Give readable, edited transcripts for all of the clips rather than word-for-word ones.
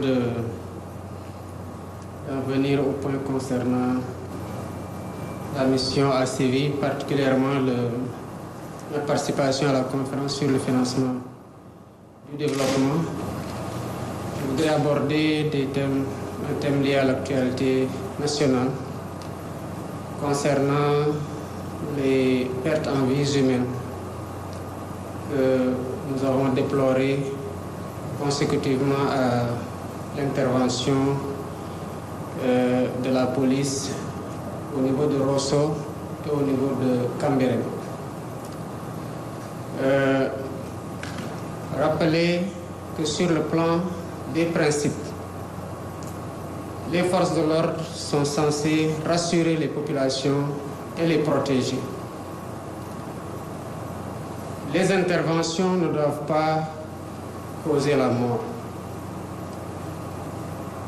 d'en venir au point concernant la mission à Séville, particulièrement la participation à la conférence sur le financement du développement. Je voudrais aborder un thème lié à l'actualité nationale concernant les pertes en vies humaines que nous avons déplorées consécutivement à l'intervention de la police au niveau de Rosso et au niveau de Cambérène. Rappeler que sur le plan des principes, les forces de l'ordre sont censées rassurer les populations et les protéger. Les interventions ne doivent pas causer la mort.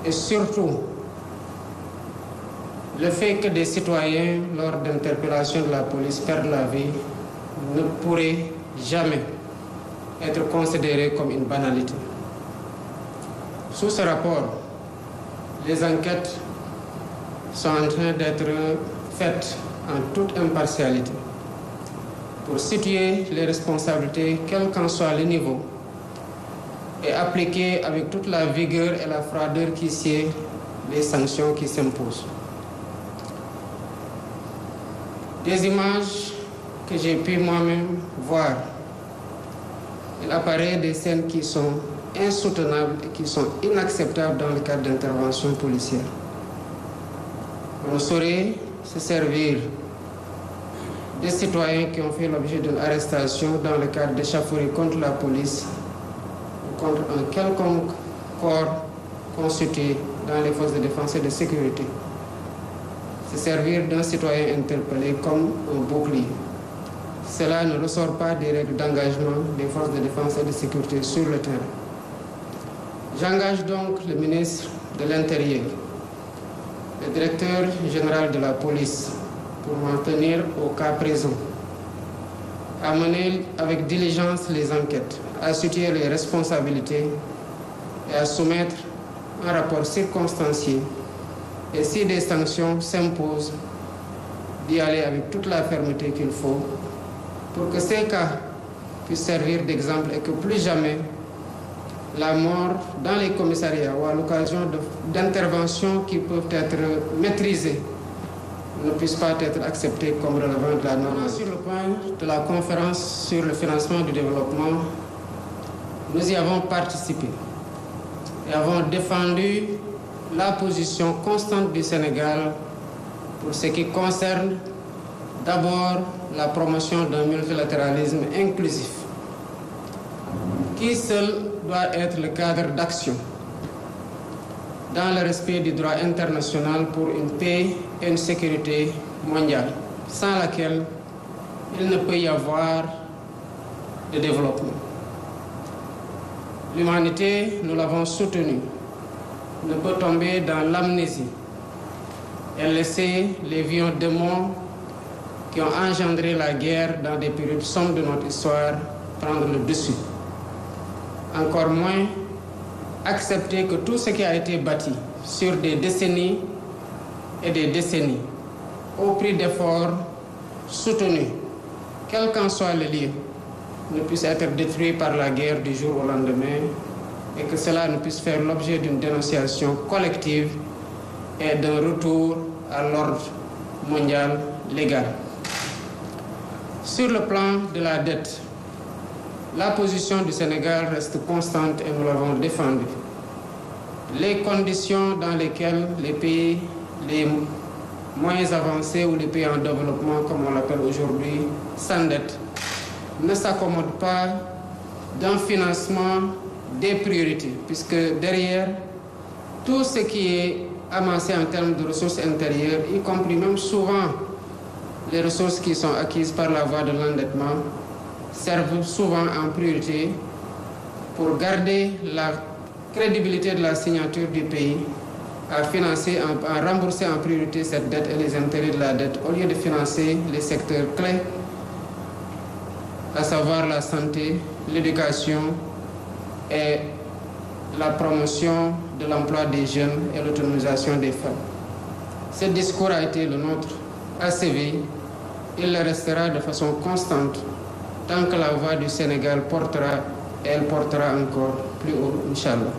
Et surtout, le fait que des citoyens, lors d'interpellations de la police, perdent la vie ne pourrait jamais être considéré comme une banalité. Sous ce rapport, les enquêtes sont en train d'être faites en toute impartialité pour situer les responsabilités, quel qu'en soit le niveau, et appliquer avec toute la vigueur et la froideur qui sied les sanctions qui s'imposent. Des images que j'ai pu moi-même voir, il apparaît des scènes qui sont insoutenables et qui sont inacceptables dans le cadre d'interventions policières. On ne saurait se servir des citoyens qui ont fait l'objet d'une arrestation dans le cadre d'échauffourées contre la police ou contre un quelconque corps constitué dans les forces de défense et de sécurité. Se servir d'un citoyen interpellé comme un bouclier. Cela ne ressort pas des règles d'engagement des forces de défense et de sécurité sur le terrain. J'engage donc le ministre de l'Intérieur, le directeur général de la police, pour m'en tenir au cas présent, à mener avec diligence les enquêtes, à situer les responsabilités et à soumettre un rapport circonstancié. Et si des sanctions s'imposent, d'y aller avec toute la fermeté qu'il faut pour que ces cas puissent servir d'exemple et que plus jamais la mort dans les commissariats ou à l'occasion d'interventions qui peuvent être maîtrisées ne puisse pas être acceptée comme relevant de la norme. Sur le point de la conférence sur le financement du développement, nous y avons participé et avons défendu la position constante du Sénégal pour ce qui concerne d'abord la promotion d'un multilatéralisme inclusif, qui seul doit être le cadre d'action dans le respect du droit international pour une paix et une sécurité mondiale, sans laquelle il ne peut y avoir de développement. L'humanité, nous l'avons soutenue, ne peut tomber dans l'amnésie et laisser les vieux démons qui ont engendré la guerre dans des périodes sombres de notre histoire prendre le dessus. Encore moins accepter que tout ce qui a été bâti sur des décennies et des décennies, au prix d'efforts soutenus, quel qu'en soit le lieu, ne puisse être détruit par la guerre du jour au lendemain et que cela ne puisse faire l'objet d'une dénonciation collective et d'un retour à l'ordre mondial légal. Sur le plan de la dette, la position du Sénégal reste constante et nous l'avons défendue. Les conditions dans lesquelles les pays les moins avancés ou les pays en développement, comme on l'appelle aujourd'hui, s'endettent, ne s'accommodent pas d'un financement des priorités, puisque derrière tout ce qui est amassé en termes de ressources intérieures, y compris même souvent les ressources qui sont acquises par la voie de l'endettement, servent souvent en priorité pour garder la crédibilité de la signature du pays, à financer, à rembourser en priorité cette dette et les intérêts de la dette, au lieu de financer les secteurs clés, à savoir la santé, l'éducation et la promotion de l'emploi des jeunes et l'autonomisation des femmes. Ce discours a été le nôtre à Séville. Il le restera de façon constante tant que la voix du Sénégal portera, et elle portera encore plus haut, Inch'Allah.